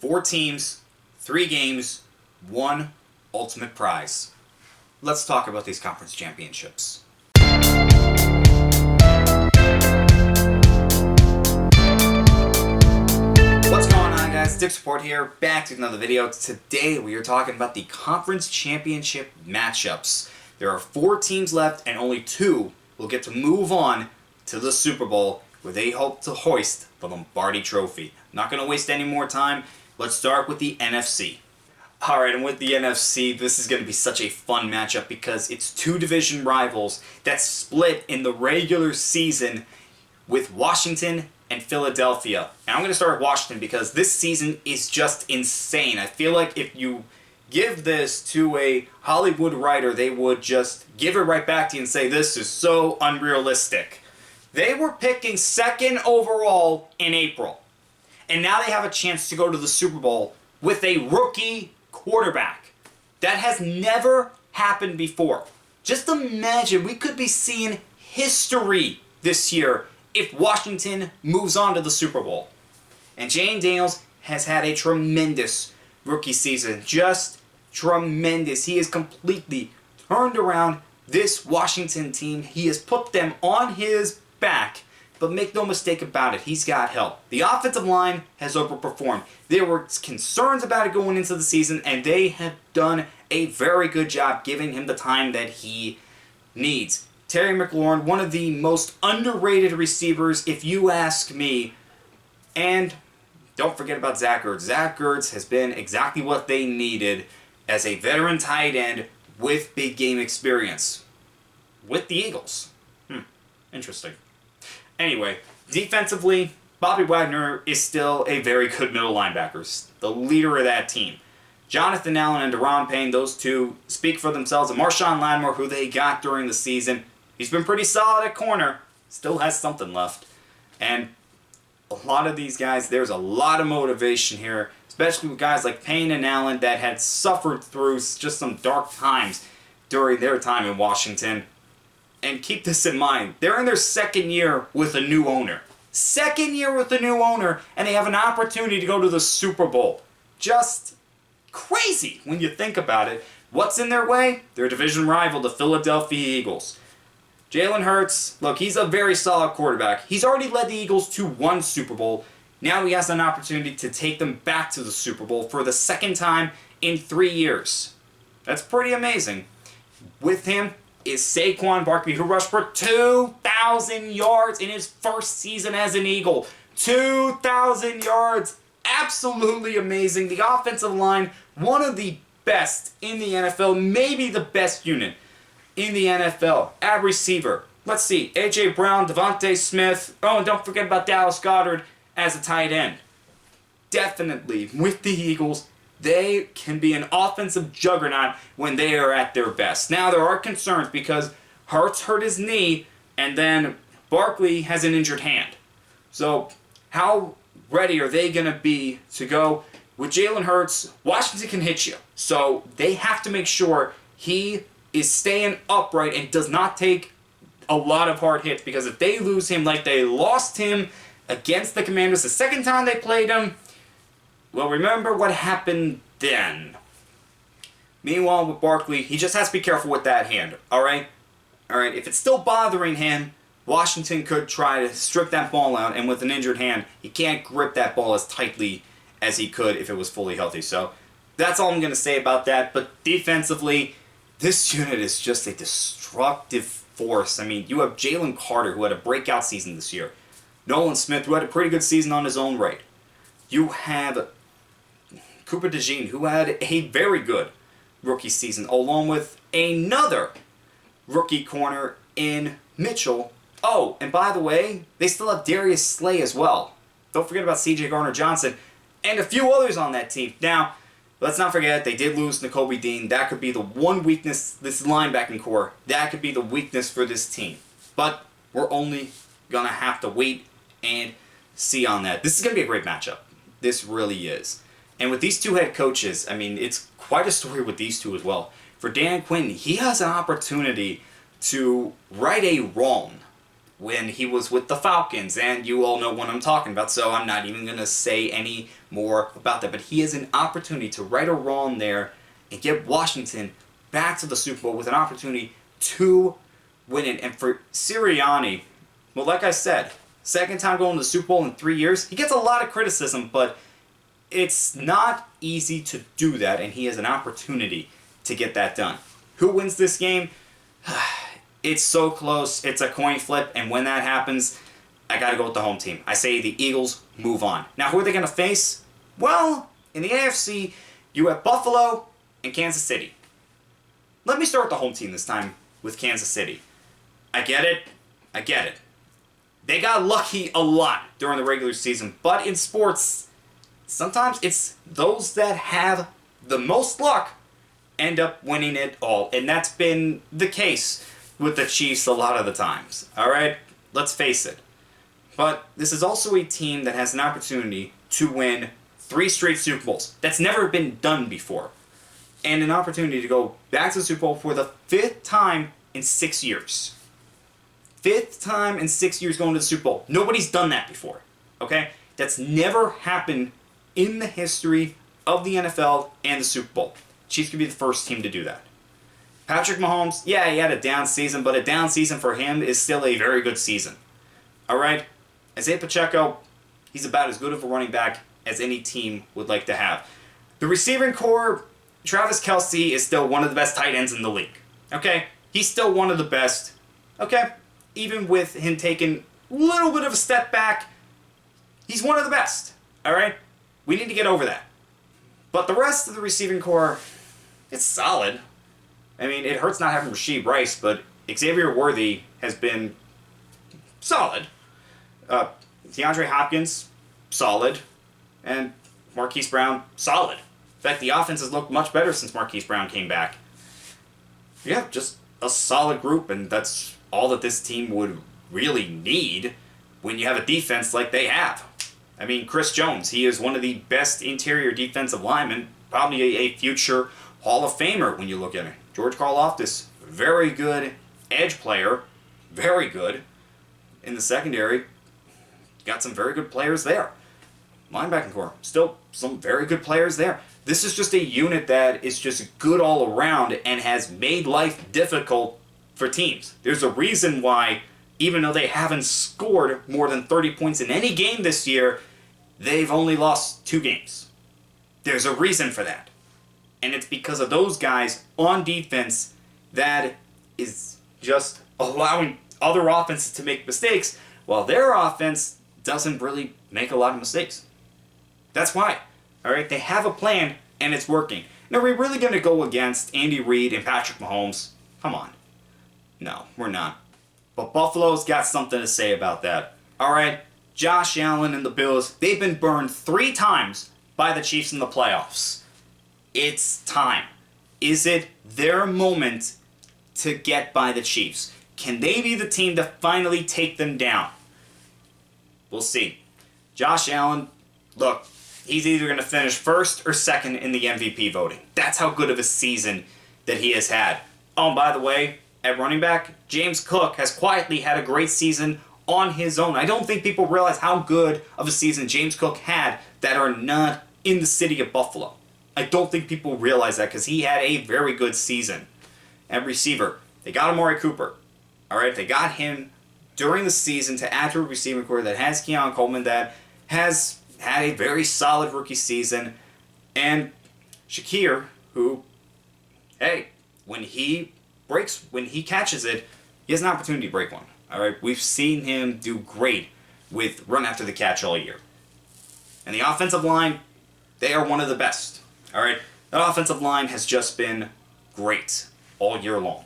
4 teams, 3 games, 1 ultimate prize. Let's talk about these conference championships. What's going on, guys? Dick Support here, back to another video. Today we are talking about the conference championship matchups. There are 4 teams left and only 2 will get to move on to the Super Bowl, where they hope to hoist the Lombardi Trophy. Not going to waste any more time. Let's start with the NFC. Alright, and with the NFC, this is going to be such a fun matchup because it's 2 division rivals that split in the regular season with Washington and Philadelphia. And I'm going to start with Washington because this season is just insane. I feel like if you give this to a Hollywood writer, they would just give it right back to you and say, this is so unrealistic. They were picking 2nd overall in April. And now they have a chance to go to the Super Bowl with a rookie quarterback. That has never happened before. Just imagine, we could be seeing history this year if Washington moves on to the Super Bowl. And Jane Daniels has had a tremendous rookie season. Just tremendous. He has completely turned around this Washington team. He has put them on his back. But make no mistake about it, he's got help. The offensive line has overperformed. There were concerns about it going into the season, and they have done a very good job giving him the time that he needs. Terry McLaurin, one of the most underrated receivers, if you ask me. And don't forget about Zach Ertz. Zach Ertz has been exactly what they needed as a veteran tight end with big game experience. With the Eagles. Interesting. Anyway, defensively, Bobby Wagner is still a very good middle linebacker, the leader of that team. Jonathan Allen and Deron Payne, those 2 speak for themselves. And Marshawn Lattimore, who they got during the season, he's been pretty solid at corner, still has something left. And a lot of these guys, there's a lot of motivation here, especially with guys like Payne and Allen that had suffered through just some dark times during their time in Washington. And keep this in mind, they're in their 2nd year with a new owner. 2nd year with a new owner, and they have an opportunity to go to the Super Bowl. Just crazy when you think about it. What's in their way? Their division rival, the Philadelphia Eagles. Jalen Hurts, look, he's a very solid quarterback. He's already led the Eagles to 1 Super Bowl. Now he has an opportunity to take them back to the Super Bowl for the 2nd time in 3 years. That's pretty amazing. With him is Saquon Barkley, who rushed for 2,000 yards in his first season as an Eagle. 2,000 yards. Absolutely amazing. The offensive line, one of the best in the NFL, maybe the best unit in the NFL. At receiver, let's see, A.J. Brown, Devontae Smith. Oh, and don't forget about Dallas Goedert as a tight end. Definitely, with the Eagles, they can be an offensive juggernaut when they are at their best. Now, there are concerns because Hurts hurt his knee, and then Barkley has an injured hand. So, how ready are they going to be to go with Jalen Hurts? Washington can hit you. So, they have to make sure he is staying upright and does not take a lot of hard hits, because if they lose him like they lost him against the Commanders the 2nd time they played him, well, remember what happened then. Meanwhile, with Barkley, he just has to be careful with that hand, alright? Alright, if it's still bothering him, Washington could try to strip that ball out, and with an injured hand, he can't grip that ball as tightly as he could if it was fully healthy. So, that's all I'm going to say about that. But defensively, this unit is just a destructive force. I mean, you have Jalen Carter, who had a breakout season this year. Nolan Smith, who had a pretty good season on his own right. You have Cooper DeJean, who had a very good rookie season, along with another rookie corner in Mitchell. Oh, and by the way, they still have Darius Slay as well. Don't forget about C.J. Gardner-Johnson and a few others on that team. Now, let's not forget, they did lose Nakobe Dean. That could be the one weakness, this linebacking core, that could be the weakness for this team. But we're only going to have to wait and see on that. This is going to be a great matchup. This really is. And with these 2 head coaches, I mean, it's quite a story with these 2 as well. For Dan Quinn, he has an opportunity to right a wrong when he was with the Falcons, and you all know what I'm talking about, so I'm not even going to say any more about that. But he has an opportunity to right a wrong there and get Washington back to the Super Bowl with an opportunity to win it. And for Sirianni, well, like I said, second time going to the Super Bowl in 3 years, he gets a lot of criticism, but it's not easy to do that, and he has an opportunity to get that done. Who wins this game? It's so close. It's a coin flip, and when that happens, I got to go with the home team. I say the Eagles move on. Now, who are they going to face? Well, in the AFC, you have Buffalo and Kansas City. Let me start with the home team this time with Kansas City. I get it. They got lucky a lot during the regular season, but in sports, sometimes it's those that have the most luck end up winning it all, and that's been the case with the Chiefs a lot of the times. Alright, let's face it. But this is also a team that has an opportunity to win 3 straight Super Bowls. That's never been done before. And an opportunity to go back to the Super Bowl for the 5th time in 6 years. 5th time in 6 years going to the Super Bowl. Nobody's done that before. Okay? That's never happened in the history of the NFL and the Super Bowl. Chiefs could be the first team to do that. Patrick Mahomes, yeah, he had a down season, but a down season for him is still a very good season. Alright? Isaiah Pacheco, he's about as good of a running back as any team would like to have. The receiving core, Travis Kelce is still one of the best tight ends in the league. Okay? He's still one of the best. Okay? Even with him taking a little bit of a step back, he's one of the best. Alright? We need to get over that. But the rest of the receiving core, it's solid. I mean, it hurts not having Rashee Rice, but Xavier Worthy has been solid. DeAndre Hopkins, solid. And Marquise Brown, solid. In fact, the offense has looked much better since Marquise Brown came back. Yeah, just a solid group, and that's all that this team would really need when you have a defense like they have. I mean, Chris Jones, he is one of the best interior defensive linemen, probably a future Hall of Famer when you look at it. George Karlaftis, very good edge player, very good. In the secondary, got some very good players there. Linebacking core, still some very good players there. This is just a unit that is just good all around and has made life difficult for teams. There's a reason why, even though they haven't scored more than 30 points in any game this year, they've only lost 2 games. There's a reason for that. And it's because of those guys on defense that is just allowing other offenses to make mistakes, while their offense doesn't really make a lot of mistakes. That's why. Alright, they have a plan, and it's working. Now, are we really going to go against Andy Reid and Patrick Mahomes? Come on. No, we're not. But Buffalo's got something to say about that. Alright, Josh Allen and the Bills, they've been burned 3 times by the Chiefs in the playoffs. It's time. Is it their moment to get by the Chiefs? Can they be the team to finally take them down? We'll see. Josh Allen, look, he's either going to finish first or second in the MVP voting. That's how good of a season that he has had. Oh, and by the way, at running back, James Cook has quietly had a great season on his own. I don't think people realize how good of a season James Cook had that are not in the city of Buffalo. I don't think people realize that because he had a very good season. At receiver, they got Amari Cooper. Alright, they got him during the season to add to a receiving core that has Keon Coleman, that has had a very solid rookie season. And Shakir, who, hey, when he catches it, he has an opportunity to break one. Alright, we've seen him do great with run after the catch all year. And the offensive line, they are one of the best. Alright, that offensive line has just been great all year long.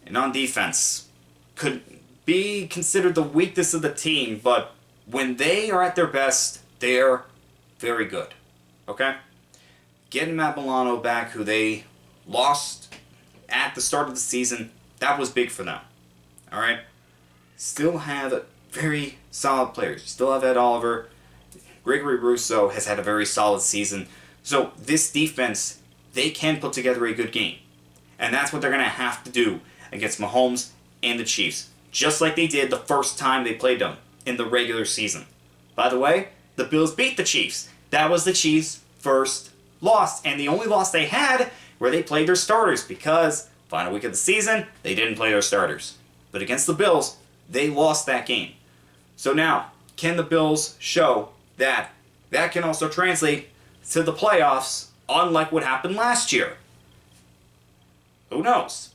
And on defense, could be considered the weakness of the team, but when they are at their best, they're very good. Okay? Getting Matt Milano back, who they lost at the start of the season, that was big for them. Alright? Still have very solid players. Still have Ed Oliver. Gregory Rousseau has had a very solid season. So this defense, they can put together a good game. And that's what they're going to have to do against Mahomes and the Chiefs. just like they did the first time they played them in the regular season. By the way, the Bills beat the Chiefs. That was the Chiefs' first loss, and the only loss they had where they played their starters, because final week of the season, they didn't play their starters. But against the Bills, they lost that game. So now, can the Bills show that that can also translate to the playoffs, unlike what happened last year? Who knows?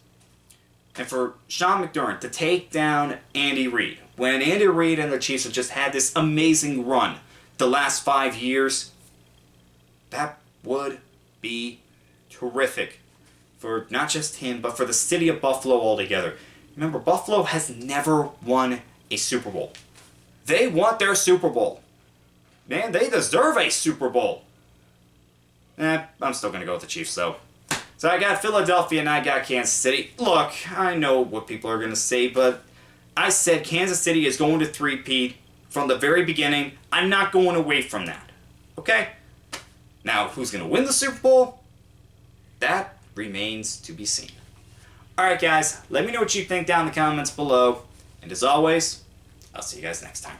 And for Sean McDermott to take down Andy Reid, when Andy Reid and the Chiefs have just had this amazing run the last 5 years, that would be terrific for not just him, but for the city of Buffalo altogether. Remember, Buffalo has never won a Super Bowl. They want their Super Bowl. Man, they deserve a Super Bowl. I'm still going to go with the Chiefs, though. So I got Philadelphia and I got Kansas City. Look, I know what people are going to say, but I said Kansas City is going to three-peat from the very beginning. I'm not going away from that. Okay? Now, who's going to win the Super Bowl? That remains to be seen. Alright guys, let me know what you think down in the comments below. And as always, I'll see you guys next time.